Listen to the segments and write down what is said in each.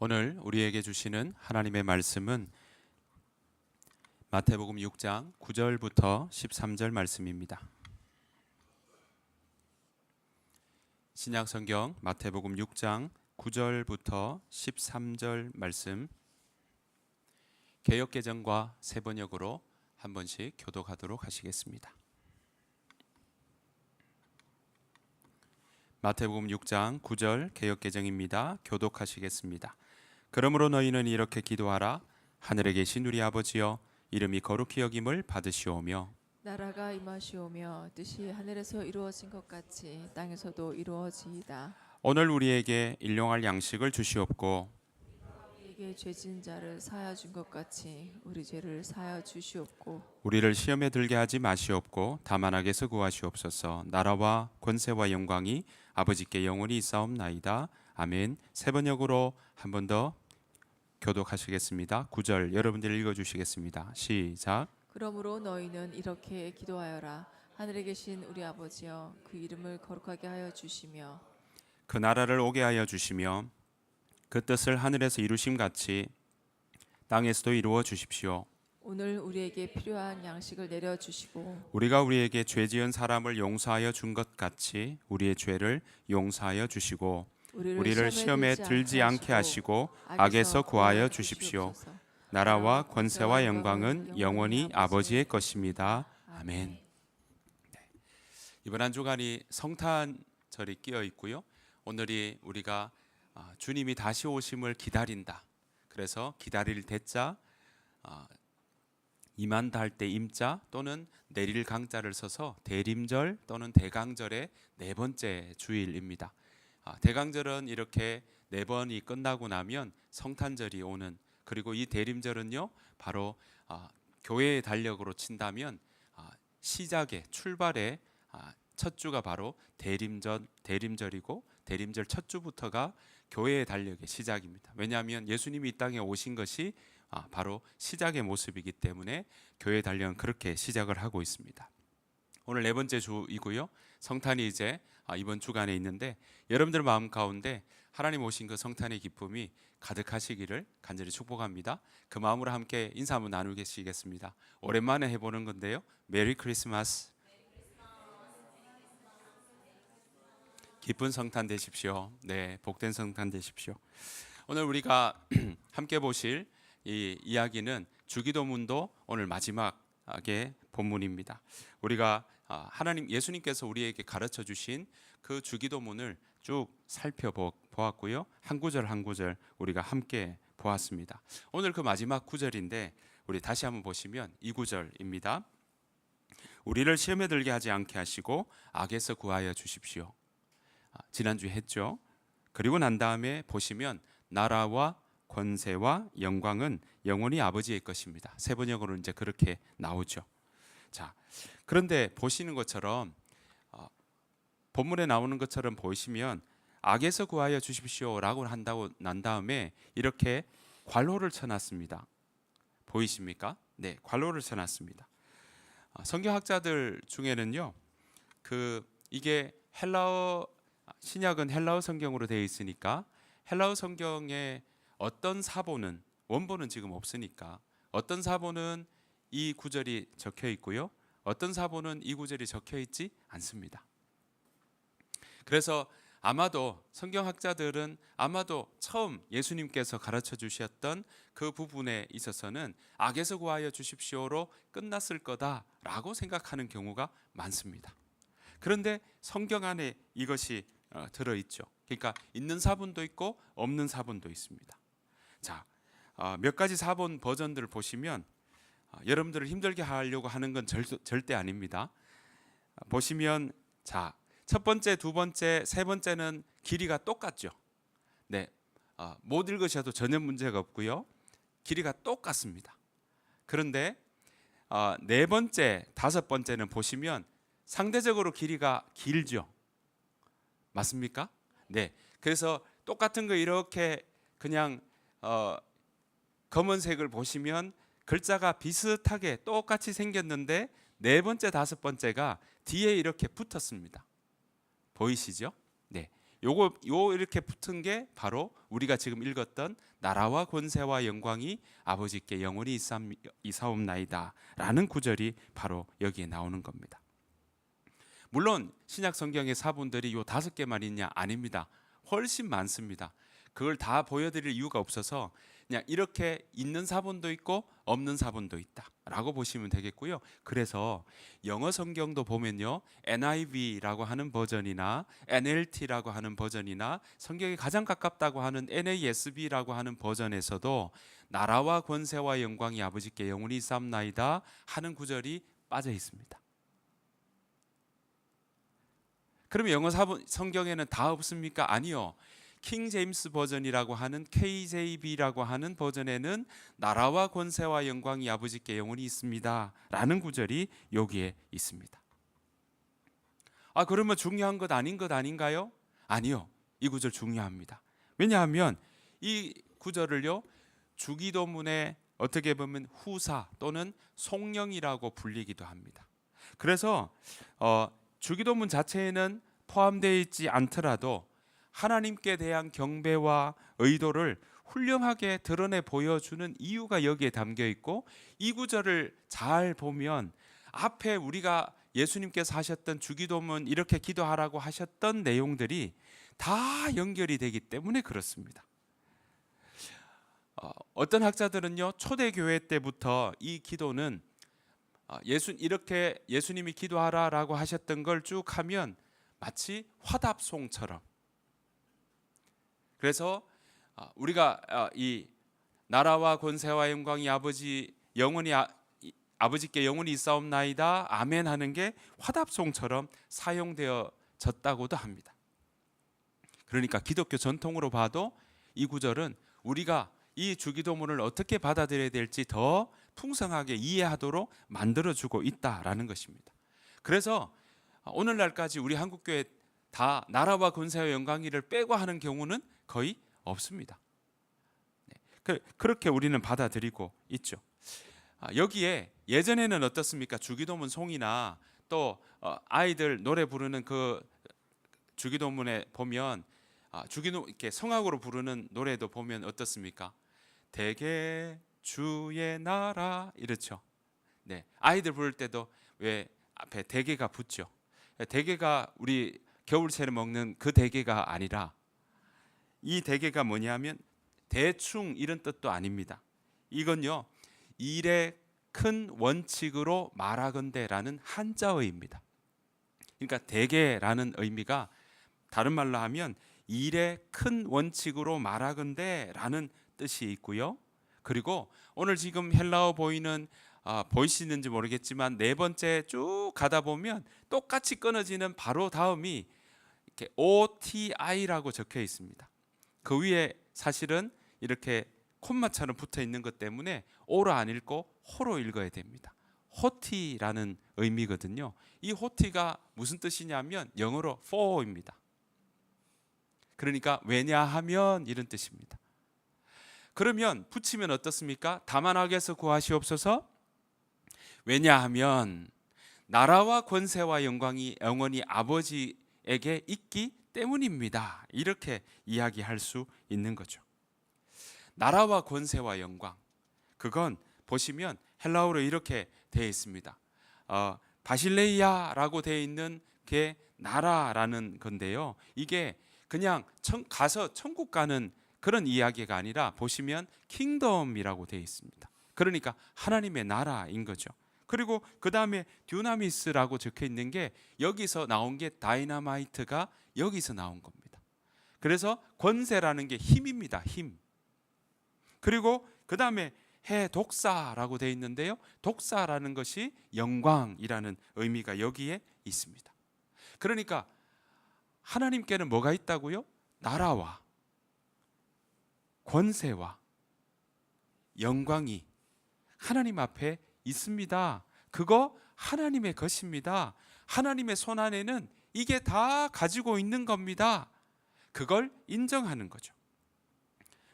오늘 우리에게 주시는 하나님의 말씀은 마태복음 6장 9절부터 13절 말씀입니다. 신약성경 마태복음 6장 9절부터 13절 말씀, 개역개정과 새번역으로 한 번씩 교독하도록 하시겠습니다. 마태복음 6장 9절 개역개정입니다. 교독하시겠습니다. 그러므로 너희는 이렇게 기도하라. 하늘에 계신 우리 아버지여, 이름이 거룩히 여김을 받으시오며 나라가 임하시오며 뜻이 하늘에서 이루어진 것 같이 땅에서도 이루어지이다. 오늘 우리에게 일용할 양식을 주시옵고 우리에게 죄진 자를 사하여 준 것 같이 우리 죄를 사하여 주시옵고 우리를 시험에 들게 하지 마시옵고 다만 악에서 구하시옵소서. 나라와 권세와 영광이 아버지께 영원히 있사옵나이다. 아멘. 새번역으로 한 번 더 교독하시겠습니다. 9절 여러분들 읽어주시겠습니다. 시작. 그러므로 너희는 이렇게 기도하여라. 하늘에 계신 우리 아버지여, 그 이름을 거룩하게 하여 주시며 그 나라를 오게 하여 주시며 그 뜻을 하늘에서 이루심 같이 땅에서도 이루어 주십시오. 오늘 우리에게 필요한 양식을 내려 주시고 우리가 우리에게 죄 지은 사람을 용서하여 준 것 같이 우리의 죄를 용서하여 주시고 우리를 시험에 들지 않게 하시고 악에서 구하여 주십시오. 나라와 권세와 영광은 영원히 아버지의 것입니다. 아멘. 네. 이번 한 주간이 성탄절이 끼어 있고요. 오늘이 우리가 주님이 다시 오심을 기다린다. 그래서 기다릴 대자, 임한다 할 때 임자 또는 내릴 강자를 써서 대림절 또는 대강절의 네 번째 주일입니다. 대강절은 이렇게 네 번이 끝나고 나면 성탄절이 오는, 그리고 이 대림절은요 바로 교회의 달력으로 친다면 시작의 출발의 첫 주가 바로 대림절이고 대림절 첫 주부터가 교회의 달력의 시작입니다. 왜냐하면 예수님이 이 땅에 오신 것이 바로 시작의 모습이기 때문에 교회 달력은 그렇게 시작을 하고 있습니다. 오늘 네 번째 주이고요. 성탄이 이제 이번 주간에 있는데 여러분들 마음 가운데 하나님 오신 그 성탄의 기쁨이 가득하시기를 간절히 축복합니다. 그 마음으로 함께 인사 한번 나누시겠습니다. 오랜만에 해보는 건데요. 메리 크리스마스. 기쁜 성탄 되십시오. 네, 복된 성탄 되십시오. 오늘 우리가 함께 보실 이 이야기는 주기도문도 오늘 마지막의 본문입니다. 우리가 하나님 예수님께서 우리에게 가르쳐 주신 그 주기도문을 쭉 살펴보았고요. 한 구절 한 구절 우리가 함께 보았습니다. 오늘 그 마지막 구절인데 우리 다시 한번 보시면 이 구절입니다. 우리를 시험에 들게 하지 않게 하시고 악에서 구하여 주십시오. 지난주에 했죠. 그리고 난 다음에 보시면 나라와 권세와 영광은 영원히 아버지의 것입니다. 세번역으로 이제 그렇게 나오죠. 자, 그런데 보시는 것처럼 본문에 나오는 것처럼 보시면 악에서 구하여 주십시오라고 한다고 난 다음에 이렇게 괄호를 쳐놨습니다. 보이십니까? 네, 괄호를 쳐놨습니다. 성경학자들 중에는요, 이게 헬라어 신약은 헬라어 성경으로 되어 있으니까 헬라어 성경에 어떤 사본은 원본은 지금 없으니까 어떤 사본은 이 구절이 적혀 있고요, 어떤 사본은 이 구절이 적혀 있지 않습니다. 그래서 아마도 성경학자들은 아마도 처음 예수님께서 가르쳐 주셨던 그 부분에 있어서는 악에서 구하여 주십시오로 끝났을 거다라고 생각하는 경우가 많습니다. 그런데 성경 안에 이것이 들어있죠. 그러니까 있는 사본도 있고 없는 사본도 있습니다. 자, 몇 가지 사본 버전들을 보시면 여러분들을 힘들게 하려고 하는 건 절대 아닙니다. 보시면 자, 첫 번째, 두 번째, 세 번째는 길이가 똑같죠. 네, 못 읽으셔도 전혀 문제가 없고요. 길이가 똑같습니다. 그런데 네 번째, 다섯 번째는 보시면 상대적으로 길이가 길죠. 맞습니까? 네. 그래서 똑같은 거 이렇게 그냥 검은색을 보시면 글자가 비슷하게 똑같이 생겼는데 네 번째, 다섯 번째가 뒤에 이렇게 붙었습니다. 보이시죠? 네. 요 이렇게 붙은 게 바로 우리가 지금 읽었던 나라와 권세와 영광이 아버지께 영원히 이사옵나이다라는 구절이 바로 여기에 나오는 겁니다. 물론 신약 성경의 사본들이 요 5개만 있냐? 아닙니다. 훨씬 많습니다. 그걸 다 보여드릴 이유가 없어서 그냥 이렇게 있는 사본도 있고 없는 사본도 있다라고 보시면 되겠고요. 그래서 영어 성경도 보면요, NIV라고 하는 버전이나 NLT라고 하는 버전이나 성경에 가장 가깝다고 하는 NASB라고 하는 버전에서도 나라와 권세와 영광이 아버지께 영원히 있사옵나이다 하는 구절이 빠져 있습니다. 그러면 영어 성경에는 다 없습니까? 아니요. 킹 제임스 버전이라고 하는 KJV라고 하는 버전에는 나라와 권세와 영광이 아버지께 영원히 있습니다 라는 구절이 여기에 있습니다. 그러면 중요한 것 아닌 것 아닌가요? 아니요. 이 구절 중요합니다. 왜냐하면 이 구절을요, 주기도문의 어떻게 보면 후사 또는 송영이라고 불리기도 합니다. 그래서 주기도문 자체에는 포함되어 있지 않더라도 하나님께 대한 경배와 의도를 훌륭하게 드러내 보여주는 이유가 여기에 담겨 있고, 이 구절을 잘 보면 앞에 우리가 예수님께서 하셨던 주기도문 이렇게 기도하라고 하셨던 내용들이 다 연결이 되기 때문에 그렇습니다. 어떤 학자들은요, 초대교회 때부터 이 기도는 이렇게 예수님이 기도하라라고 하셨던 걸 쭉 하면 마치 화답송처럼, 그래서 우리가 이 나라와 권세와 영광이 아버지께 영원히 있사옵나이다 아멘 하는 게 화답송처럼 사용되어졌다고도 합니다. 그러니까 기독교 전통으로 봐도 이 구절은 우리가 이 주기도문을 어떻게 받아들여야 될지 더 풍성하게 이해하도록 만들어주고 있다라는 것입니다. 그래서 오늘날까지 우리 한국교회 다 나라와 권세와 영광이를 빼고 하는 경우는 거의 없습니다. 그렇게 우리는 받아들이고 있죠. 여기에 예전에는 어떻습니까? 주기도문 송이나 또 아이들 노래 부르는 그 주기도문에 보면 이렇게 성악으로 부르는 노래도 보면 어떻습니까? 대개 주의 나라 이렇죠. 네, 아이들 부를 때도 왜 앞에 대개가 붙죠. 대개가 우리 겨울채를 먹는 그 대개가 아니라, 이 대개가 뭐냐면 대충 이런 뜻도 아닙니다. 이건요, 일의 큰 원칙으로 말하건대라는 한자어입니다. 그러니까 대개라는 의미가 다른 말로 하면 일의 큰 원칙으로 말하건대라는 뜻이 있고요. 그리고 오늘 지금 헬라어 보이시는지 모르겠지만 4번째 쭉 가다 보면 똑같이 끊어지는 바로 다음이 이렇게 OTI라고 적혀 있습니다. 그 위에 사실은 이렇게 콤마처럼 붙어 있는 것 때문에 오로 안 읽고 호로 읽어야 됩니다. 호티라는 의미거든요. 이 호티가 무슨 뜻이냐면 영어로 for입니다. 그러니까 왜냐하면 이런 뜻입니다. 그러면 붙이면 어떻습니까? 다만 악에서 구하시옵소서. 왜냐하면 나라와 권세와 영광이 영원히 아버지에게 있기 때문입니다. 이렇게 이야기할 수 있는 거죠. 나라와 권세와 영광, 그건 보시면 헬라어로 이렇게 되어 있습니다. 바실레이아라고 되어 있는 게 나라라는 건데요. 이게 그냥 가서 천국 가는 그런 이야기가 아니라 보시면 킹덤이라고 되어 있습니다. 그러니까 하나님의 나라인 거죠. 그리고 그 다음에 듀나미스라고 적혀 있는 게 여기서 나온 게 다이나마이트가 여기서 나온 겁니다. 그래서 권세라는 게 힘입니다. 힘. 그리고 그 다음에 해독사라고 되어 있는데요. 독사라는 것이 영광이라는 의미가 여기에 있습니다. 그러니까 하나님께는 뭐가 있다고요? 나라와 권세와 영광이 하나님 앞에 있습니다. 그거 하나님의 것입니다. 하나님의 손 안에는 이게 다 가지고 있는 겁니다. 그걸 인정하는 거죠.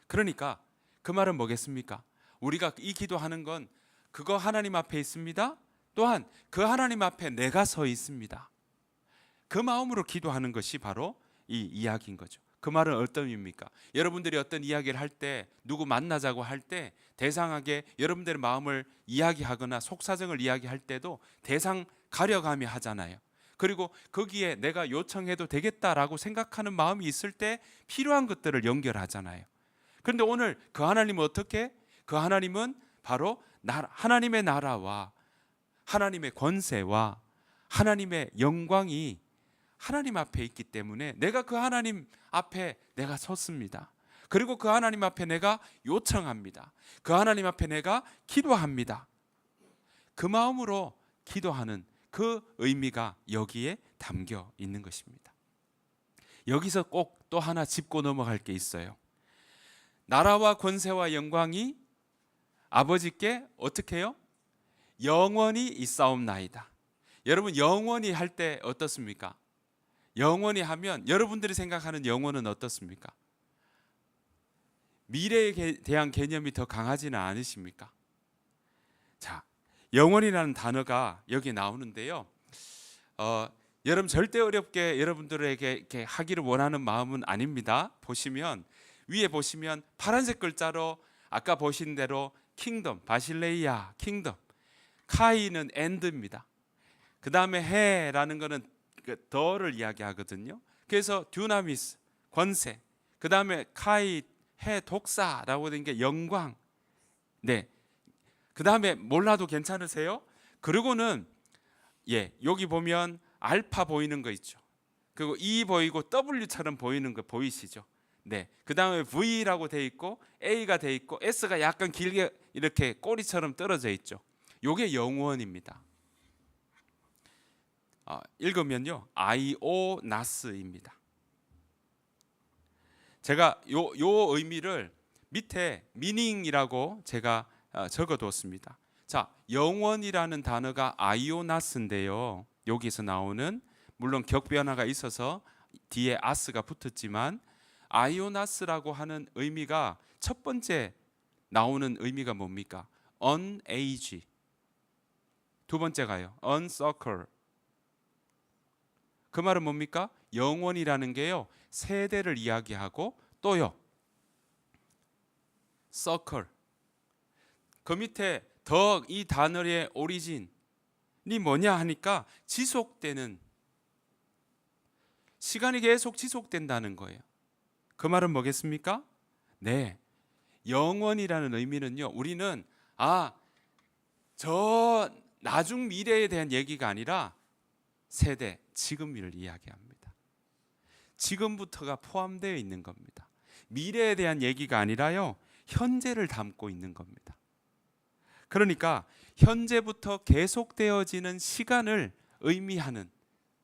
그러니까 그 말은 뭐겠습니까? 우리가 이 기도하는 건 그거 하나님 앞에 있습니다. 또한 그 하나님 앞에 내가 서 있습니다. 그 마음으로 기도하는 것이 바로 이 이야기인 거죠. 그 말은 어떤 의미입니까? 여러분들이 어떤 이야기를 할 때, 누구 만나자고 할 때 대상하게 여러분들의 마음을 이야기하거나 속사정을 이야기할 때도 대상 가려가며 하잖아요. 그리고 거기에 내가 요청해도 되겠다라고 생각하는 마음이 있을 때 필요한 것들을 연결하잖아요. 그런데 오늘 그 하나님은 어떻게? 그 하나님은 바로 하나님의 나라와 하나님의 권세와 하나님의 영광이 하나님 앞에 있기 때문에 내가 그 하나님 앞에 내가 섰습니다. 그리고 그 하나님 앞에 내가 요청합니다. 그 하나님 앞에 내가 기도합니다. 그 마음으로 기도하는 그 의미가 여기에 담겨 있는 것입니다. 여기서 꼭 또 하나 짚고 넘어갈 게 있어요. 나라와 권세와 영광이 아버지께 어떻게 해요? 영원히 있사옵나이다. 여러분, 영원히 할 때 어떻습니까? 영원히 하면 여러분들이 생각하는 영원은 어떻습니까? 미래에 대한 개념이 더 강하지는 않으십니까? 자, 영원이라는 단어가 여기 나오는데요. 여러분 절대 어렵게 여러분들에게 이렇게 하기를 원하는 마음은 아닙니다. 보시면 위에 보시면 파란색 글자로 아까 보신 대로 킹덤, 바실레이아 킹덤, 카이는 엔드입니다. 그 다음에 해라는 거는 더를 이야기하거든요. 그래서 듀나미스, 권세, 그 다음에 카이, 해, 독사라고 된 게 영광. 네. 그 다음에 몰라도 괜찮으세요? 그리고는 여기 보면 알파 보이는 거 있죠. 그리고 E 보이고 W처럼 보이는 거 보이시죠? 네. 그 다음에 V라고 돼 있고 A가 돼 있고 S가 약간 길게 이렇게 꼬리처럼 떨어져 있죠. 요게 영원입니다. 읽으면요, 아이오나스입니다. 제가 요 의미를 밑에 미닝이라고 제가 적어뒀습니다. 자, 영원이라는 단어가 아이오나스인데요. 여기서 나오는, 물론 격변화가 있어서 뒤에 아스가 붙었지만 아이오나스라고 하는 의미가 첫 번째 나오는 의미가 뭡니까? unage. 두 번째가요, uncircle. 그 말은 뭡니까? 영원이라는 게요, 세대를 이야기하고 또요, circle. 그 밑에 더 이 단어의 오리진이 뭐냐 하니까 지속되는, 시간이 계속 지속된다는 거예요. 그 말은 뭐겠습니까? 네, 영원이라는 의미는요, 우리는 저 나중 미래에 대한 얘기가 아니라 세대, 지금을 이야기합니다. 지금부터가 포함되어 있는 겁니다. 미래에 대한 얘기가 아니라요, 현재를 담고 있는 겁니다. 그러니까 현재부터 계속되어지는 시간을 의미하는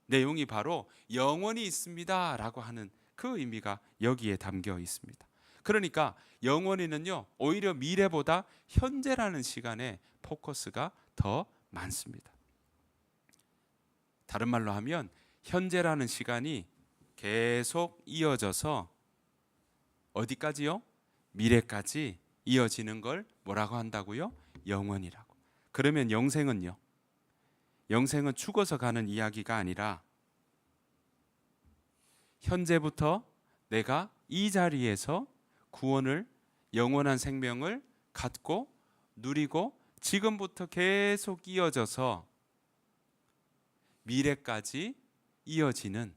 내용이 바로 영원히 있습니다 라고 하는 그 의미가 여기에 담겨 있습니다. 그러니까 영원히는요, 오히려 미래보다 현재라는 시간에 포커스가 더 많습니다. 다른 말로 하면 현재라는 시간이 계속 이어져서 어디까지요? 미래까지 이어지는 걸 뭐라고 한다고요? 영원이라고. 그러면 영생은요? 영생은 죽어서 가는 이야기가 아니라 현재부터 내가 이 자리에서 구원을, 영원한 생명을 갖고 누리고 지금부터 계속 이어져서 미래까지 이어지는,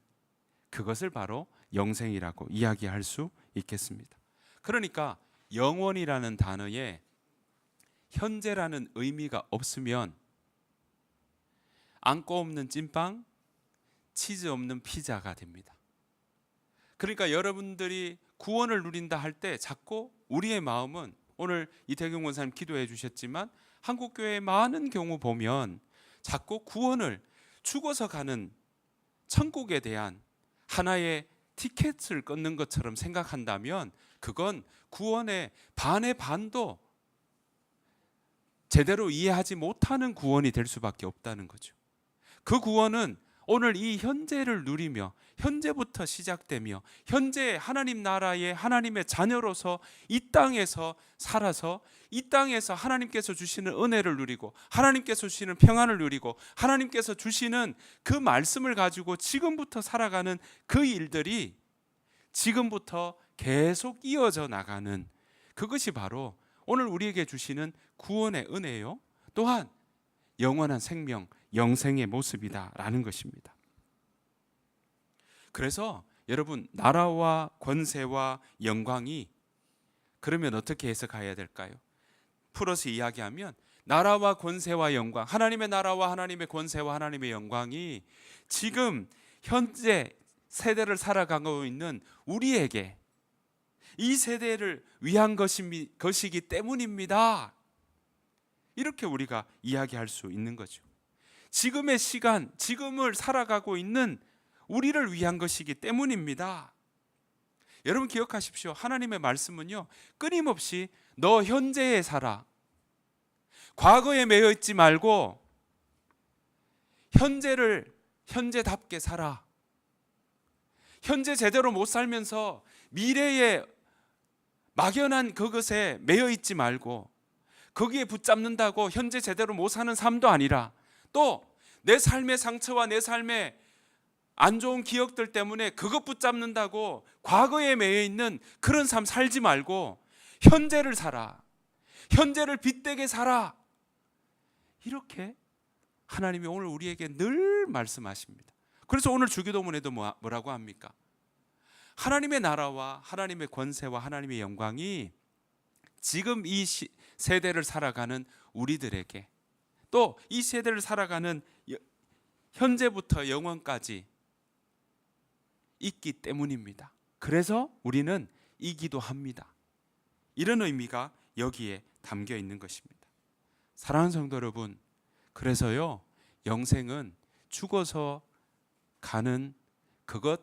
그것을 바로 영생이라고 이야기할 수 있겠습니다. 그러니까 영원이라는 단어에 현재라는 의미가 없으면 안고 없는 찐빵, 치즈 없는 피자가 됩니다. 그러니까 여러분들이 구원을 누린다 할 때 자꾸 우리의 마음은, 오늘 이태경 권사님 기도해 주셨지만 한국교회의 많은 경우 보면 자꾸 구원을, 죽어서 가는 천국에 대한 하나의 티켓을 끊는 것처럼 생각한다면 그건 구원의 반의 반도 제대로 이해하지 못하는 구원이 될 수밖에 없다는 거죠. 그 구원은 오늘 이 현재를 누리며 현재부터 시작되며 현재 하나님 나라의 하나님의 자녀로서 이 땅에서 살아서 이 땅에서 하나님께서 주시는 은혜를 누리고 하나님께서 주시는 평안을 누리고 하나님께서 주시는 그 말씀을 가지고 지금부터 살아가는 그 일들이 지금부터 계속 이어져 나가는 그것이 바로 오늘 우리에게 주시는 구원의 은혜요. 또한 영원한 생명, 영생의 모습이다라는 것입니다. 그래서 여러분, 나라와 권세와 영광이 그러면 어떻게 해석해야 될까요? 풀어서 이야기하면 나라와 권세와 영광, 하나님의 나라와 하나님의 권세와 하나님의 영광이 지금 현재 세대를 살아가고 있는 우리에게 이 세대를 위한 것이기 때문입니다. 이렇게 우리가 이야기할 수 있는 거죠. 지금의 시간, 지금을 살아가고 있는 우리를 위한 것이기 때문입니다. 여러분 기억하십시오. 하나님의 말씀은요, 끊임없이 너 현재에 살아, 과거에 매여 있지 말고 현재답게 살아. 현재 제대로 못 살면서 미래에 막연한 그것에 매여 있지 말고 거기에 붙잡는다고 현재 제대로 못 사는 삶도 아니라, 또 내 삶의 상처와 내 삶의 안 좋은 기억들 때문에 그것 붙잡는다고 과거에 매여 있는 그런 삶 살지 말고 현재를 살아. 현재를 빗대게 살아. 이렇게 하나님이 오늘 우리에게 늘 말씀하십니다. 그래서 오늘 주기도문에도 뭐라고 합니까? 하나님의 나라와 하나님의 권세와 하나님의 영광이 지금 이 세대를 살아가는 우리들에게, 또 이 세대를 살아가는 현재부터 영원까지 있기 때문입니다. 그래서 우리는 이기도 합니다. 이런 의미가 여기에 담겨 있는 것입니다. 사랑하는 성도 여러분, 그래서요, 영생은 죽어서 가는 그것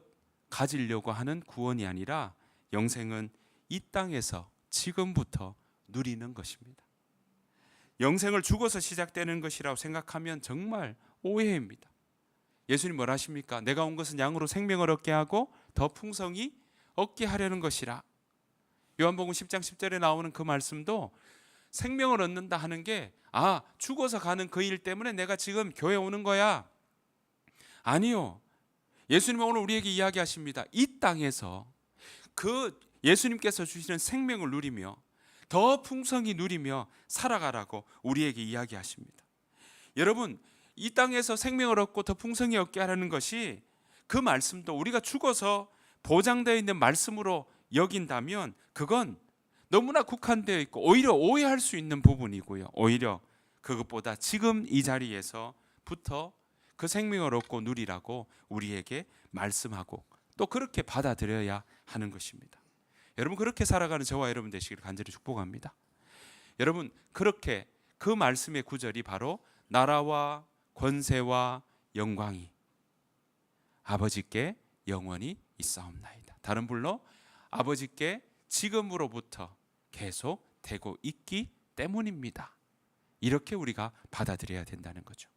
가지려고 하는 구원이 아니라 영생은 이 땅에서 지금부터 누리는 것입니다. 영생을 죽어서 시작되는 것이라고 생각하면 정말 오해입니다. 예수님 뭐라 하십니까? 내가 온 것은 양으로 생명을 얻게 하고 더 풍성히 얻게 하려는 것이라. 요한복음 10장 10절에 나오는 그 말씀도 생명을 얻는다 하는 게 죽어서 가는 그 일 때문에 내가 지금 교회 오는 거야. 아니요. 예수님은 오늘 우리에게 이야기하십니다. 이 땅에서 그 예수님께서 주시는 생명을 누리며 더 풍성히 누리며 살아가라고 우리에게 이야기하십니다. 여러분, 이 땅에서 생명을 얻고 더 풍성히 얻게 하라는 것이, 그 말씀도 우리가 죽어서 보장되어 있는 말씀으로 여긴다면 그건 너무나 국한되어 있고 오히려 오해할 수 있는 부분이고요. 오히려 그것보다 지금 이 자리에서부터 그 생명을 얻고 누리라고 우리에게 말씀하고 또 그렇게 받아들여야 하는 것입니다. 여러분, 그렇게 살아가는 저와 여러분 되시기를 간절히 축복합니다. 여러분, 그렇게 그 말씀의 구절이 바로 나라와 권세와 영광이 아버지께 영원히 있사옵나이다. 다른 불로 아버지께 지금으로부터 계속 되고 있기 때문입니다. 이렇게 우리가 받아들여야 된다는 거죠.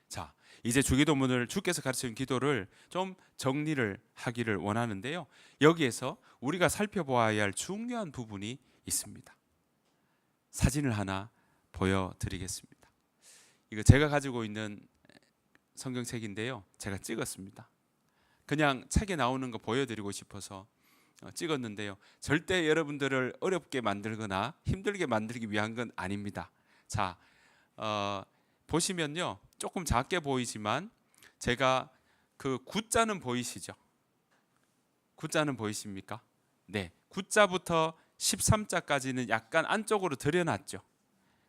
자, 이제 주기도문을 주께서 가르치는 기도를 좀 정리를 하기를 원하는데요. 여기에서 우리가 살펴보아야 할 중요한 부분이 있습니다. 사진을 하나 보여드리겠습니다. 이거 제가 가지고 있는 성경책인데요. 제가 찍었습니다. 그냥 책에 나오는 거 보여드리고 싶어서 찍었는데요. 절대 여러분들을 어렵게 만들거나 힘들게 만들기 위한 건 아닙니다. 자, 보시면요, 조금 작게 보이지만 제가 그 구자는 보이시죠? 구자는 보이십니까? 네, 구자부터 13자까지는 약간 안쪽으로 들여놨죠.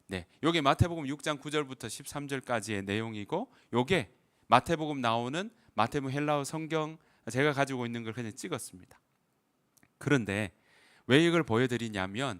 네, 요게 마태복음 6장 9절부터 13절까지의 내용이고, 요게 마태복음 나오는 마태복음 헬라어 성경 제가 가지고 있는 걸 그냥 찍었습니다. 그런데 왜 이걸 보여드리냐면,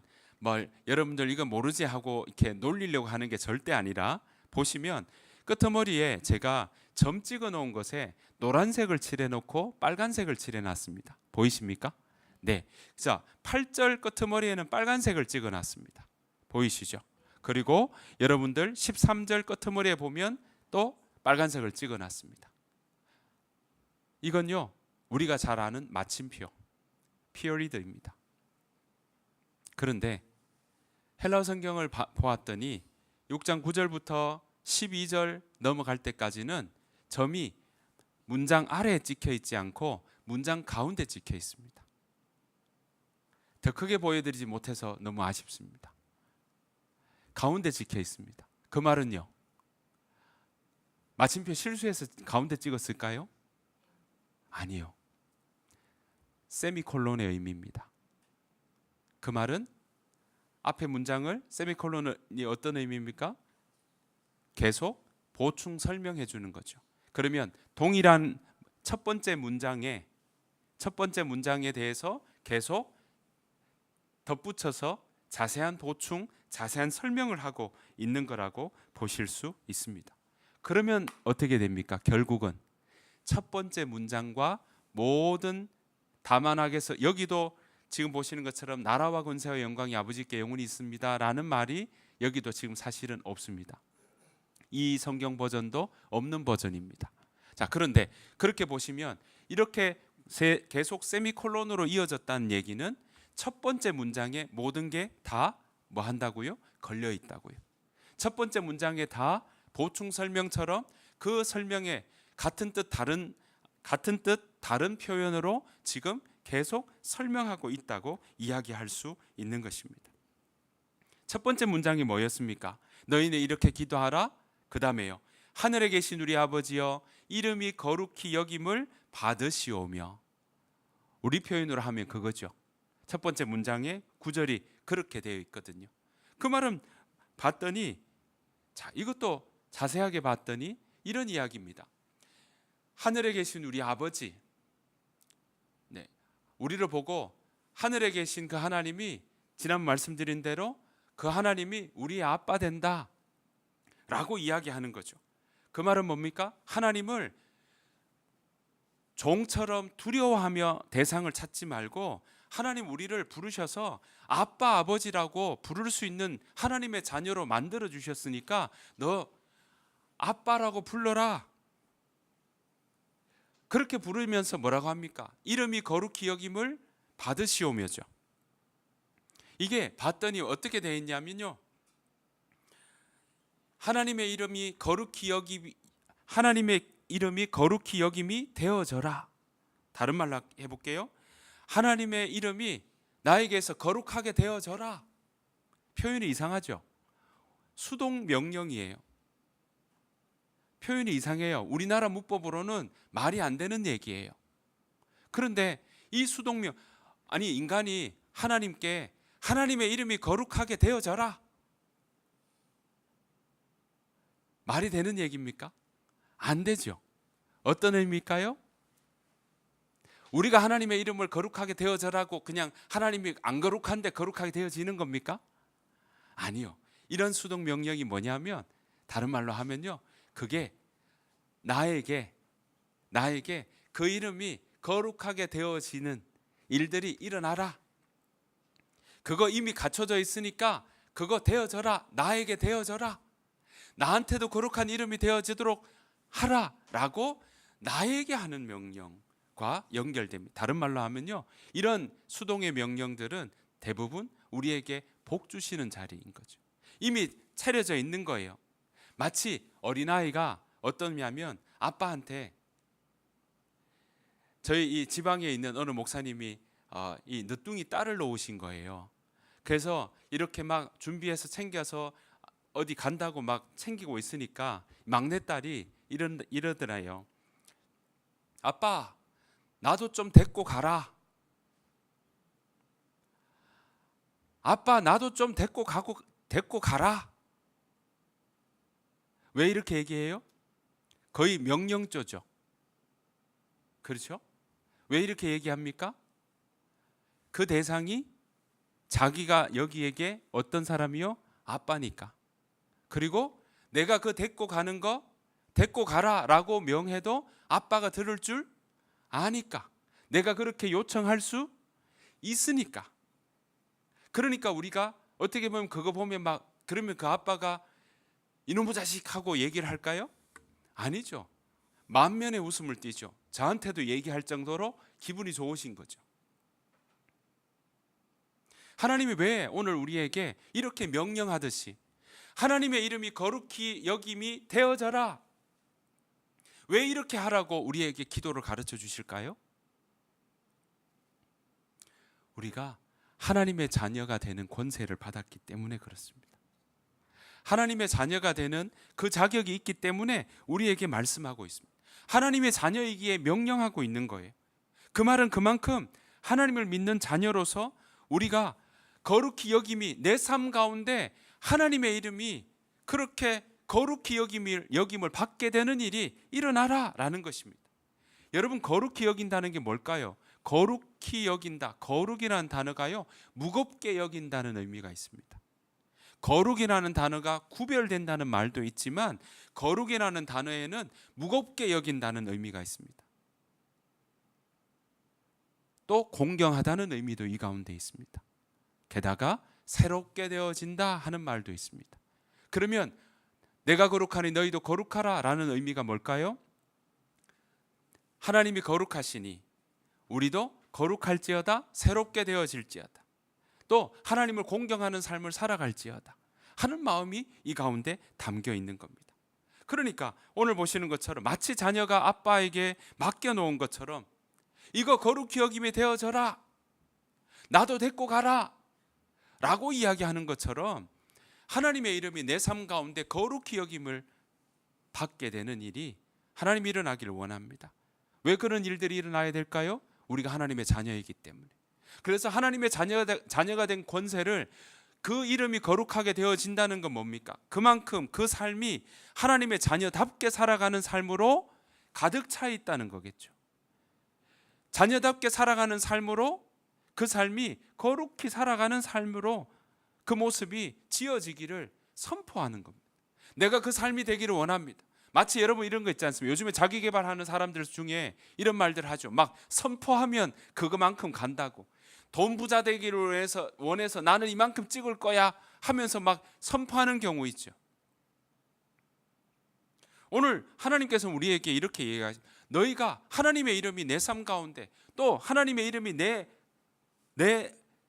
여러분들 이거 모르지 하고 이렇게 놀리려고 하는 게 절대 아니라, 보시면 끄트머리에 제가 점 찍어 놓은 것에 노란색을 칠해 놓고 빨간색을 칠해 놨습니다. 보이십니까? 네. 자, 8절 끄트머리에는 빨간색을 찍어 놨습니다. 보이시죠? 그리고 여러분들 13절 끄트머리에 보면 또 빨간색을 찍어 놨습니다. 이건요, 우리가 잘 아는 마침표, 피어리드입니다. 그런데 헬라어 성경을 보았더니 6장 9절부터 12절 넘어갈 때까지는 점이 문장 아래에 찍혀 있지 않고 문장 가운데 찍혀 있습니다. 더 크게 보여드리지 못해서 너무 아쉽습니다. 가운데 찍혀 있습니다. 그 말은요, 마침표 실수해서 가운데 찍었을까요? 아니요. 세미콜론의 의미입니다. 그 말은 앞에 문장을 세미콜론이 어떤 의미입니까? 계속 보충 설명해 주는 거죠. 그러면 동일한 첫 번째 문장에 대해서 계속 덧붙여서 자세한 보충, 자세한 설명을 하고 있는 거라고 보실 수 있습니다. 그러면 어떻게 됩니까? 결국은 첫 번째 문장과 모든 다만하게서 여기도 지금 보시는 것처럼 나라와 권세와 영광이 아버지께 영원히 있습니다라는 말이 여기도 지금 사실은 없습니다. 이 성경 버전도 없는 버전입니다. 자, 그런데 그렇게 보시면 이렇게 계속 세미콜론으로 이어졌다는 얘기는 첫 번째 문장에 모든 게 다 뭐 한다고요? 걸려 있다고요. 첫 번째 문장에 다 보충 설명처럼 그 설명에 같은 뜻 다른 표현으로 지금 계속 설명하고 있다고 이야기할 수 있는 것입니다. 첫 번째 문장이 뭐였습니까? 너희는 이렇게 기도하라. 그 다음에요, 하늘에 계신 우리 아버지여 이름이 거룩히 여김을 받으시오며. 우리 표현으로 하면 그거죠. 첫 번째 문장의 구절이 그렇게 되어 있거든요. 그 말은 봤더니, 자, 이것도 자세하게 봤더니 이런 이야기입니다. 하늘에 계신 우리 아버지, 네, 우리를 보고 하늘에 계신 그 하나님이 지난 말씀드린 대로 그 하나님이 우리의 아빠 된다 라고 이야기하는 거죠. 그 말은 뭡니까? 하나님을 종처럼 두려워하며 대상을 찾지 말고 하나님 우리를 부르셔서 아빠 아버지라고 부를 수 있는 하나님의 자녀로 만들어 주셨으니까 너 아빠라고 불러라. 그렇게 부르면서 뭐라고 합니까? 이름이 거룩히 여김을 받으시오며죠. 이게 봤더니 어떻게 되어 있냐면요, 하나님의 이름이 거룩히 여김이 되어져라. 다른 말로 해볼게요. 하나님의 이름이 나에게서 거룩하게 되어져라. 표현이 이상하죠? 수동 명령이에요. 표현이 이상해요. 우리나라 문법으로는 말이 안 되는 얘기예요. 그런데 이 수동명, 아니 인간이 하나님께 하나님의 이름이 거룩하게 되어져라. 말이 되는 얘기입니까? 안 되죠. 어떤 의미일까요? 우리가 하나님의 이름을 거룩하게 되어져라고 그냥 하나님이 안 거룩한데 거룩하게 되어지는 겁니까? 아니요. 이런 수동 명령이 뭐냐면, 다른 말로 하면요, 그게 나에게 그 이름이 거룩하게 되어지는 일들이 일어나라. 그거 이미 갖춰져 있으니까 그거 되어져라. 나에게 되어져라. 나한테도 거룩한 이름이 되어지도록 하라라고 나에게 하는 명령과 연결됩니다. 다른 말로 하면요, 이런 수동의 명령들은 대부분 우리에게 복 주시는 자리인 거죠. 이미 차려져 있는 거예요. 마치 어린아이가 어떠냐면 아빠한테, 저희 이 지방에 있는 어느 목사님이 이 늦둥이 딸을 놓으신 거예요. 그래서 이렇게 막 준비해서 챙겨서 어디 간다고 막 챙기고 있으니까 막내딸이 이러더라요. 아빠, 나도 좀 데리고 가라. 아빠, 나도 좀 데리고 가라. 왜 이렇게 얘기해요? 거의 명령조죠. 그렇죠? 왜 이렇게 얘기합니까? 그 대상이 자기가 여기에게 어떤 사람이요? 아빠니까. 그리고 내가 그 데리고 가는 거 데리고 가라라고 명해도 아빠가 들을 줄 아니까, 내가 그렇게 요청할 수 있으니까. 그러니까 우리가 어떻게 보면 그거 보면 막, 그러면 그 아빠가 이놈의 자식 하고 얘기를 할까요? 아니죠. 만면의 웃음을 띠죠. 저한테도 얘기할 정도로 기분이 좋으신 거죠. 하나님이 왜 오늘 우리에게 이렇게 명령하듯이 하나님의 이름이 거룩히 여김이 되어져라, 왜 이렇게 하라고 우리에게 기도를 가르쳐 주실까요? 우리가 하나님의 자녀가 되는 권세를 받았기 때문에 그렇습니다. 하나님의 자녀가 되는 그 자격이 있기 때문에 우리에게 말씀하고 있습니다. 하나님의 자녀이기에 명령하고 있는 거예요. 그 말은 그만큼 하나님을 믿는 자녀로서 우리가 거룩히 여김이 내 삶 가운데 하나님의 이름이 그렇게 거룩히 여김을 받게 되는 일이 일어나라라는 것입니다. 여러분, 거룩히 여긴다는 게 뭘까요? 거룩히 여긴다. 거룩이라는 단어가요, 무겁게 여긴다는 의미가 있습니다. 거룩이라는 단어가 구별된다는 말도 있지만 거룩이라는 단어에는 무겁게 여긴다는 의미가 있습니다. 또 공경하다는 의미도 이 가운데 있습니다. 게다가 새롭게 되어진다 하는 말도 있습니다. 그러면 내가 거룩하니 너희도 거룩하라 라는 의미가 뭘까요? 하나님이 거룩하시니 우리도 거룩할지어다, 새롭게 되어질지어다, 또 하나님을 공경하는 삶을 살아갈지어다 하는 마음이 이 가운데 담겨 있는 겁니다. 그러니까 오늘 보시는 것처럼 마치 자녀가 아빠에게 맡겨놓은 것처럼 이거 거룩히 여김이 되어져라, 나도 데리고 가라 라고 이야기하는 것처럼 하나님의 이름이 내 삶 가운데 거룩히 여김을 받게 되는 일이 하나님이 일어나기를 원합니다. 왜 그런 일들이 일어나야 될까요? 우리가 하나님의 자녀이기 때문에. 그래서 하나님의 자녀가 된 권세를, 그 이름이 거룩하게 되어진다는 건 뭡니까? 그만큼 그 삶이 하나님의 자녀답게 살아가는 삶으로 가득 차 있다는 거겠죠. 자녀답게 살아가는 삶으로, 그 삶이 거룩히 살아가는 삶으로 그 모습이 지어지기를 선포하는 겁니다. 내가 그 삶이 되기를 원합니다. 마치 여러분 이런 거 있지 않습니까? 요즘에 자기 개발하는 사람들 중에 이런 말들 하죠. 막 선포하면 그거만큼 간다고. 돈 부자 되기를 원해서 나는 이만큼 찍을 거야 하면서 막 선포하는 경우 있죠. 오늘 하나님께서 우리에게 이렇게 얘기하십니다. 너희가 하나님의 이름이 내 삶 가운데, 또 하나님의 이름이 내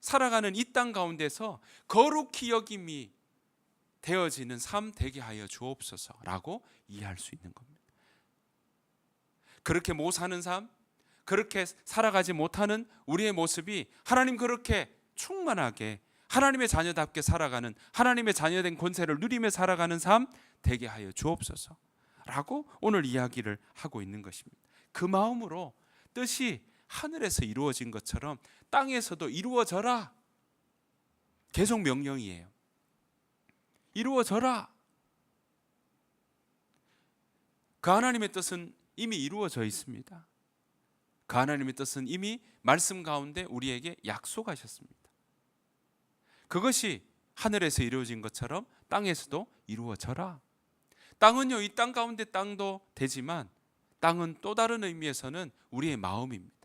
살아가는 이 땅 가운데서 거룩히 여김이 되어지는 삶 되게 하여 주옵소서라고 이해할 수 있는 겁니다. 그렇게 못 사는 삶, 그렇게 살아가지 못하는 우리의 모습이 하나님 그렇게 충만하게 하나님의 자녀답게 살아가는, 하나님의 자녀된 권세를 누리며 살아가는 삶 되게 하여 주옵소서라고 오늘 이야기를 하고 있는 것입니다. 그 마음으로 뜻이 하늘에서 이루어진 것처럼 땅에서도 이루어져라. 계속 명령이에요. 이루어져라. 그 하나님의 뜻은 이미 이루어져 있습니다. 그 하나님의 뜻은 이미 말씀 가운데 우리에게 약속하셨습니다. 그것이 하늘에서 이루어진 것처럼 땅에서도 이루어져라. 땅은요, 이 땅 가운데 땅도 되지만 땅은 또 다른 의미에서는 우리의 마음입니다.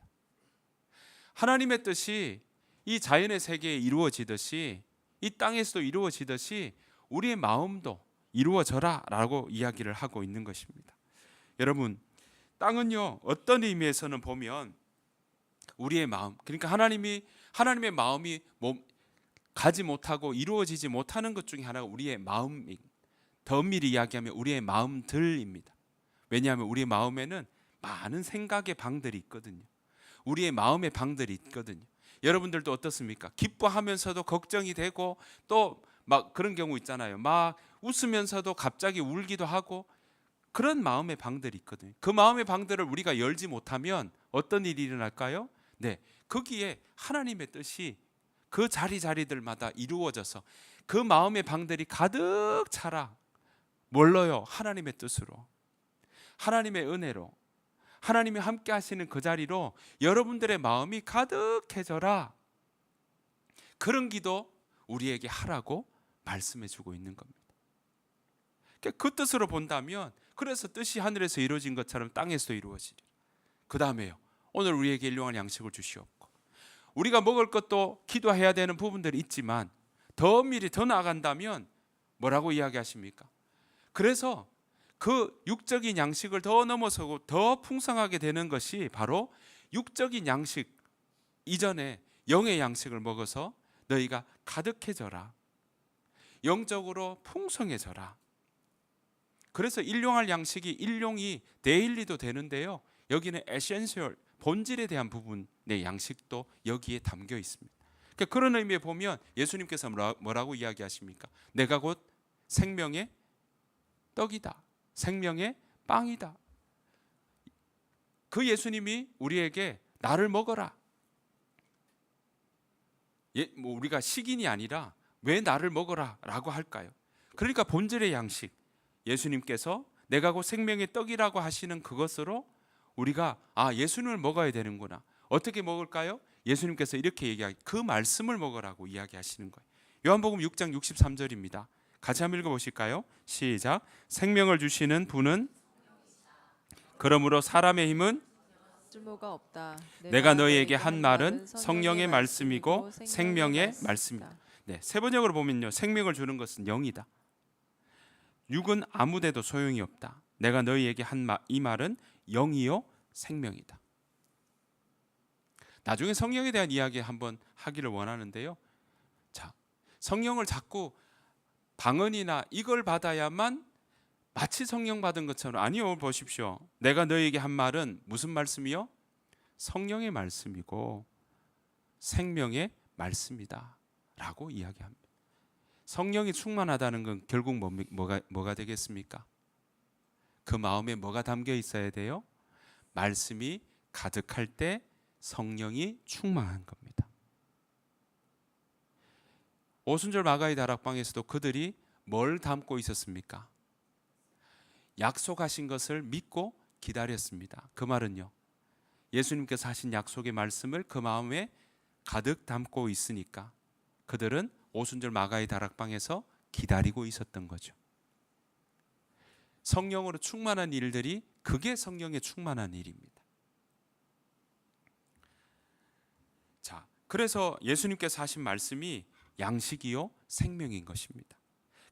하나님의 뜻이 이 자연의 세계에 이루어지듯이, 이 땅에서도 이루어지듯이 우리의 마음도 이루어져라 라고 이야기를 하고 있는 것입니다. 여러분, 땅은요, 어떤 의미에서는 보면 우리의 마음, 그러니까 하나님의 마음이 가지 못하고 이루어지지 못하는 것 중에 하나가 우리의 마음입니다. 더 엄밀히 이야기하면 우리의 마음들입니다. 왜냐하면 우리의 마음에는 많은 생각의 방들이 있거든요. 우리의 마음의 방들이 있거든요. 여러분들도 어떻습니까? 기뻐하면서도 걱정이 되고, 또 막 그런 경우 있잖아요. 막 웃으면서도 갑자기 울기도 하고, 그런 마음의 방들이 있거든요. 그 마음의 방들을 우리가 열지 못하면 어떤 일이 일어날까요? 네, 거기에 하나님의 뜻이 그 자리들마다 이루어져서 그 마음의 방들이 가득 차라. 뭘로요? 하나님의 뜻으로, 하나님의 은혜로, 하나님이 함께 하시는 그 자리로 여러분들의 마음이 가득해져라. 그런 기도 우리에게 하라고 말씀해 주고 있는 겁니다. 그 뜻으로 본다면, 그래서 뜻이 하늘에서 이루어진 것처럼 땅에서도 이루어지리라. 그 다음에요, 오늘 우리에게 일용할 양식을 주시옵고, 우리가 먹을 것도 기도해야 되는 부분들이 있지만 더 엄밀히 더 나아간다면 뭐라고 이야기하십니까? 그래서 그 육적인 양식을 더 넘어서고 더 풍성하게 되는 것이 바로 육적인 양식 이전에 영의 양식을 먹어서 너희가 가득해져라, 영적으로 풍성해져라. 그래서 일용할 양식이 일용이 데일리도 되는데요, 여기는 에센셜, 본질에 대한 부분의 양식도 여기에 담겨 있습니다. 그러니까 그런 의미에 보면 예수님께서 뭐라고 이야기하십니까? 내가 곧 생명의 떡이다. 생명의 빵이다. 그 예수님이 우리에게 나를 먹어라. 뭐 우리가 식인이 아니라 왜 나를 먹어라 라고 할까요? 그러니까 본질의 양식, 예수님께서 내가 곧 생명의 떡이라고 하시는 그것으로 우리가 예수님을 먹어야 되는구나. 어떻게 먹을까요? 예수님께서 이렇게 얘기하기, 그 말씀을 먹으라고 이야기하시는 거예요. 요한복음 6장 63절입니다. 같이 한번 읽어보실까요? 시작. 생명을 주시는 분은 그러므로 사람의 힘은 쓸모가 없다. 내가 너희에게 한 말은 성령의 말씀이고 생명의 말씀이다. 네, 세 번역으로 보면요, 생명을 주는 것은 영이다. 육은 아무데도 소용이 없다. 내가 너희에게 한 이 말은 영이요 생명이다. 나중에 성령에 대한 이야기 한번 하기를 원하는데요. 자, 성령을 자꾸 방언이나 이걸 받아야만 마치 성령 받은 것처럼, 아니요, 보십시오. 내가 너희에게 한 말은 무슨 말씀이요? 성령의 말씀이고 생명의 말씀이다 라고 이야기합니다. 성령이 충만하다는 건 결국 뭐가 되겠습니까? 그 마음에 뭐가 담겨 있어야 돼요? 말씀이 가득할 때 성령이 충만한 겁니다. 오순절 마가의 다락방에서도 그들이 뭘 담고 있었습니까? 약속하신 것을 믿고 기다렸습니다. 그 말은요, 예수님께서 하신 약속의 말씀을 그 마음에 가득 담고 있으니까 그들은 오순절 마가의 다락방에서 기다리고 있었던 거죠. 성령으로 충만한 일들이, 그게 성령의 충만한 일입니다. 자, 그래서 예수님께서 하신 말씀이 양식이요 생명인 것입니다.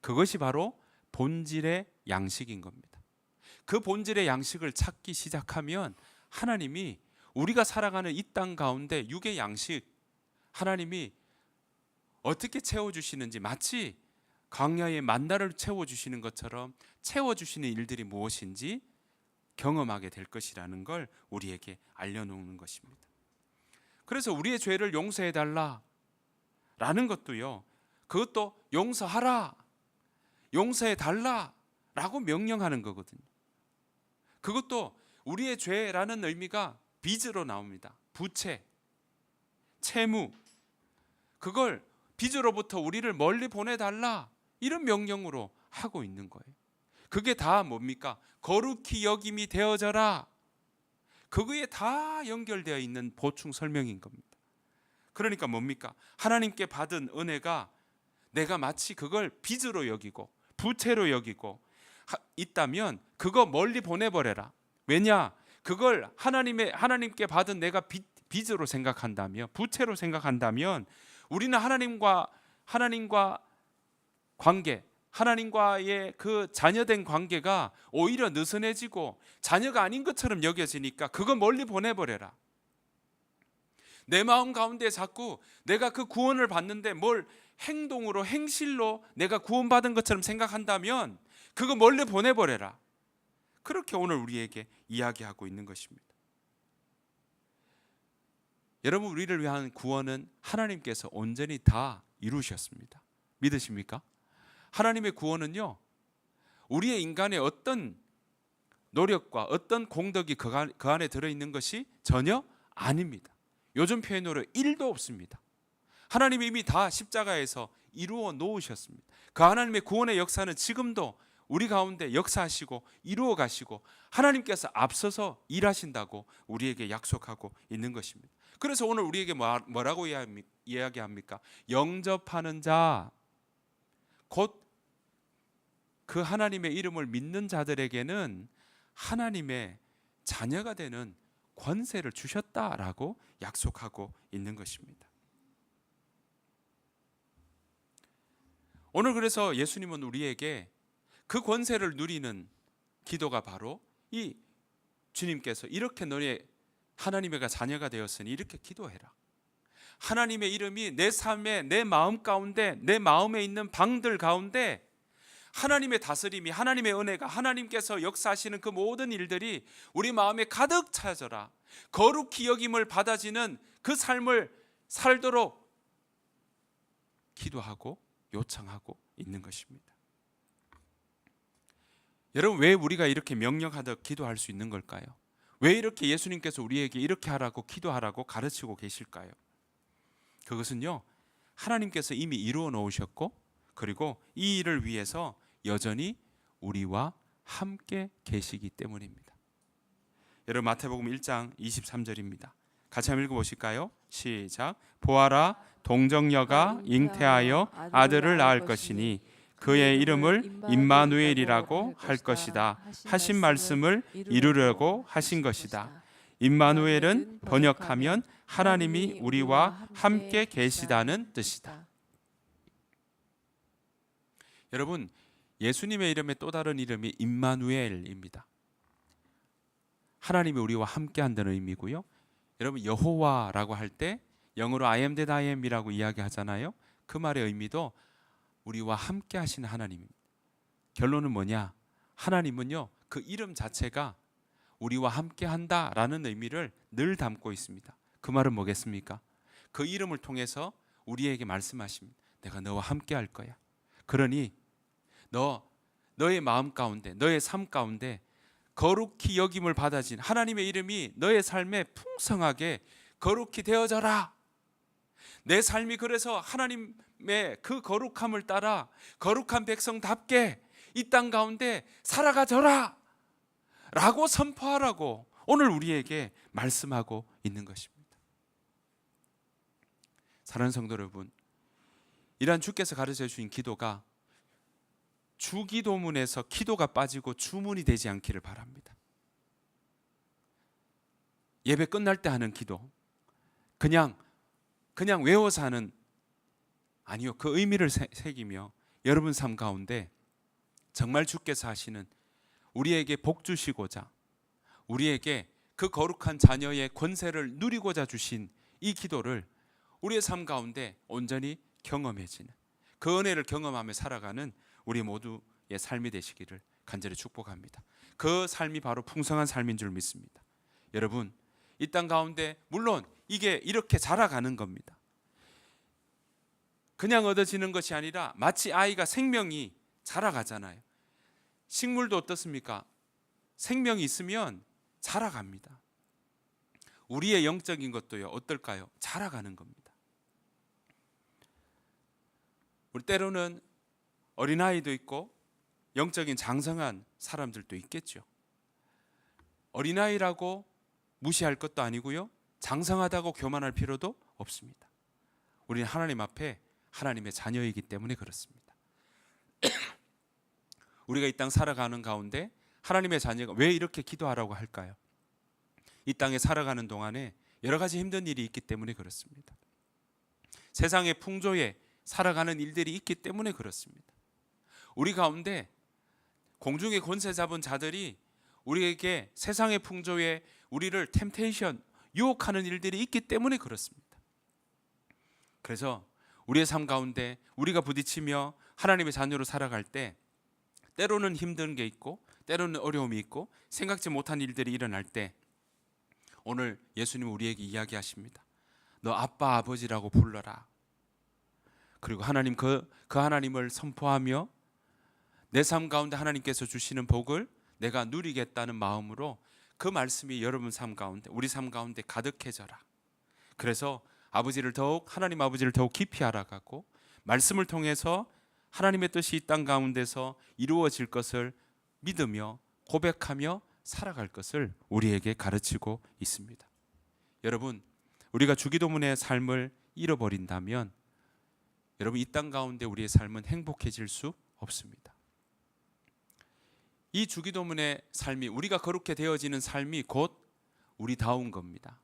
그것이 바로 본질의 양식인 겁니다. 그 본질의 양식을 찾기 시작하면 하나님이 우리가 살아가는 이 땅 가운데 육의 양식, 하나님이 어떻게 채워주시는지, 마치 광야의 만나를 채워주시는 것처럼 채워주시는 일들이 무엇인지 경험하게 될 것이라는 걸 우리에게 알려놓는 것입니다. 그래서 우리의 죄를 용서해달라 라는 것도요, 그것도 용서하라, 용서해달라 라고 명령하는 거거든요. 그것도 우리의 죄라는 의미가 빚으로 나옵니다. 부채, 채무, 그걸 빚으로부터 우리를 멀리 보내달라, 이런 명령으로 하고 있는 거예요. 그게 다 뭡니까? 거룩히 여김이 되어져라. 그거에 다 연결되어 있는 보충 설명인 겁니다. 그러니까 뭡니까? 하나님께 받은 은혜가 내가 마치 그걸 빚으로 여기고 부채로 여기고 있다면 그거 멀리 보내버려라. 왜냐? 그걸 하나님께 받은 내가 빚으로 생각한다면, 부채로 생각한다면 우리는 하나님과 관계, 하나님과의 그 자녀된 관계가 오히려 느슨해지고 자녀가 아닌 것처럼 여겨지니까 그거 멀리 보내버려라. 내 마음 가운데 자꾸 내가 그 구원을 받는데 뭘 행동으로, 행실로 내가 구원받은 것처럼 생각한다면 그거 멀리 보내버려라. 그렇게 오늘 우리에게 이야기하고 있는 것입니다. 여러분, 우리를 위한 구원은 하나님께서 온전히 다 이루셨습니다. 믿으십니까? 하나님의 구원은요, 우리의 인간의 어떤 노력과 어떤 공덕이 그 안에 들어있는 것이 전혀 아닙니다. 요즘 표현으로 1도 없습니다. 하나님이 이미 다 십자가에서 이루어 놓으셨습니다. 그 하나님의 구원의 역사는 지금도 우리 가운데 역사하시고 이루어 가시고 하나님께서 앞서서 일하신다고 우리에게 약속하고 있는 것입니다. 그래서 오늘 우리에게 뭐라고 이야기합니까? 영접하는 자, 곧 그 하나님의 이름을 믿는 자들에게는 하나님의 자녀가 되는 권세를 주셨다라고 약속하고 있는 것입니다. 오늘 그래서 예수님은 우리에게 그 권세를 누리는 기도가 바로 이 주님께서 이렇게 너희 하나님의 자녀가 되었으니 이렇게 기도해라. 하나님의 이름이 내 삶에, 내 마음 가운데, 내 마음에 있는 방들 가운데 하나님의 다스림이, 하나님의 은혜가, 하나님께서 역사하시는 그 모든 일들이 우리 마음에 가득 차져라. 거룩히 여김을 받아지는 그 삶을 살도록 기도하고 요청하고 있는 것입니다. 여러분, 왜 우리가 이렇게 명령하듯 기도할 수 있는 걸까요? 왜 이렇게 예수님께서 우리에게 이렇게 하라고 기도하라고 가르치고 계실까요? 그것은요, 하나님께서 이미 이루어 놓으셨고, 그리고 이 일을 위해서 여전히 우리와 함께 계시기 때문입니다. 여러분, 마태복음 1장 23절입니다. 같이 한번 읽어보실까요? 시작. 보아라, 동정녀가 잉태하여 아들을 낳을 것이니 그의 이름을 임마누엘이라고 할 것이다 하신 말씀을 이루려고 하신 것이다. 임마누엘은 번역하면 하나님이 우리와 함께 계시다는 뜻이다. 여러분, 예수님의 이름의 또 다른 이름이 임마누엘입니다. 하나님이 우리와 함께 한다는 의미고요. 여러분, 여호와라고 할 때 영어로 I am that I am이라고 이야기하잖아요. 그 말의 의미도 우리와 함께 하시는 하나님입니다. 결론은 뭐냐? 하나님은요, 그 이름 자체가 우리와 함께 한다라는 의미를 늘 담고 있습니다. 그 말은 뭐겠습니까? 그 이름을 통해서 우리에게 말씀하십니다. 내가 너와 함께 할 거야. 그러니 너의 마음 가운데, 너의 삶 가운데 거룩히 여김을 받아진 하나님의 이름이 너의 삶에 풍성하게 거룩히 되어져라. 내 삶이 그래서 하나님의 그 거룩함을 따라 거룩한 백성답게 이 땅 가운데 살아가져라 라고 선포하라고 오늘 우리에게 말씀하고 있는 것입니다. 사랑하는 성도 여러분, 이러한 주께서 가르쳐 주신 기도가 주기도문에서 기도가 빠지고 주문이 되지 않기를 바랍니다. 예배 끝날 때 하는 기도, 그냥 외워서 하는, 아니요, 그 의미를 새기며 여러분 삶 가운데 정말 주께서 하시는, 우리에게 복 주시고자, 우리에게 그 거룩한 자녀의 권세를 누리고자 주신 이 기도를 우리의 삶 가운데 온전히 경험해지는, 그 은혜를 경험하며 살아가는 우리 모두의 삶이 되시기를 간절히 축복합니다. 그 삶이 바로 풍성한 삶인 줄 믿습니다. 여러분, 이 땅 가운데 물론 이게 이렇게 자라가는 겁니다. 그냥 얻어지는 것이 아니라 마치 아이가 생명이 자라가잖아요. 식물도 어떻습니까? 생명이 있으면 자라갑니다. 우리의 영적인 것도요, 어떨까요? 자라가는 겁니다. 우리 때로는 어린아이도 있고 영적인 장성한 사람들도 있겠죠. 어린아이라고 무시할 것도 아니고요, 장성하다고 교만할 필요도 없습니다. 우리는 하나님 앞에 하나님의 자녀이기 때문에 그렇습니다. 우리가 이 땅 살아가는 가운데 하나님의 자녀가 왜 이렇게 기도하라고 할까요? 이 땅에 살아가는 동안에 여러 가지 힘든 일이 있기 때문에 그렇습니다. 세상의 풍조에 살아가는 일들이 있기 때문에 그렇습니다. 우리 가운데 공중의 권세 잡은 자들이 우리에게 세상의 풍조에 우리를 템테이션, 유혹하는 일들이 있기 때문에 그렇습니다. 그래서 우리의 삶 가운데 우리가 부딪히며 하나님의 자녀로 살아갈 때 때로는 힘든 게 있고 때로는 어려움이 있고 생각지 못한 일들이 일어날 때 오늘 예수님은 우리에게 이야기하십니다. 너 아빠 아버지라고 불러라. 그리고 하나님 그 하나님을 선포하며 내 삶 가운데 하나님께서 주시는 복을 내가 누리겠다는 마음으로 그 말씀이 여러분 삶 가운데, 우리 삶 가운데 가득해져라. 그래서 하나님 아버지를 더욱 깊이 알아가고 말씀을 통해서 하나님의 뜻이 이 땅 가운데서 이루어질 것을 믿으며 고백하며 살아갈 것을 우리에게 가르치고 있습니다. 여러분, 우리가 주기도문의 삶을 잃어버린다면 여러분, 이 땅 가운데 우리의 삶은 행복해질 수 없습니다. 이 주기도문의 삶이, 우리가 거룩해 되어지는 삶이 곧 우리다운 겁니다.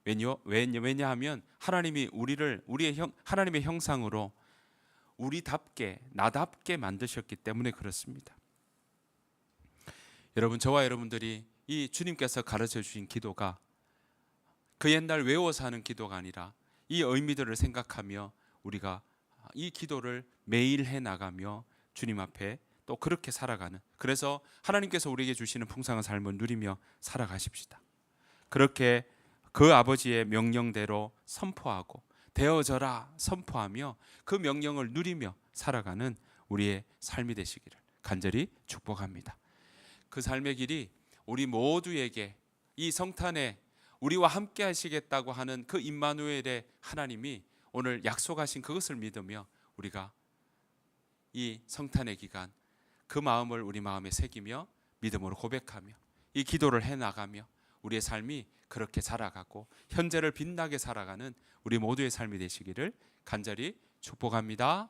왜냐하면 하나님이 우리를 하나님의 형상으로 우리답게, 나답게 만드셨기 때문에 그렇습니다. 여러분, 저와 여러분들이 이 주님께서 가르쳐 주신 기도가 그 옛날 외워서 하는 기도가 아니라 이 의미들을 생각하며 우리가 이 기도를 매일 해나가며 주님 앞에 또 그렇게 살아가는, 그래서 하나님께서 우리에게 주시는 풍성한 삶을 누리며 살아가십시다. 그렇게 그 아버지의 명령대로 선포하고 되어져라 선포하며 그 명령을 누리며 살아가는 우리의 삶이 되시기를 간절히 축복합니다. 그 삶의 길이 우리 모두에게 이 성탄에 우리와 함께 하시겠다고 하는 그 임마누엘의 하나님이 오늘 약속하신 그것을 믿으며 우리가 이 성탄의 기간 그 마음을 우리 마음에 새기며 믿음으로 고백하며 이 기도를 해나가며 우리의 삶이 그렇게 살아가고 현재를 빛나게 살아가는 우리 모두의 삶이 되시기를 간절히 축복합니다.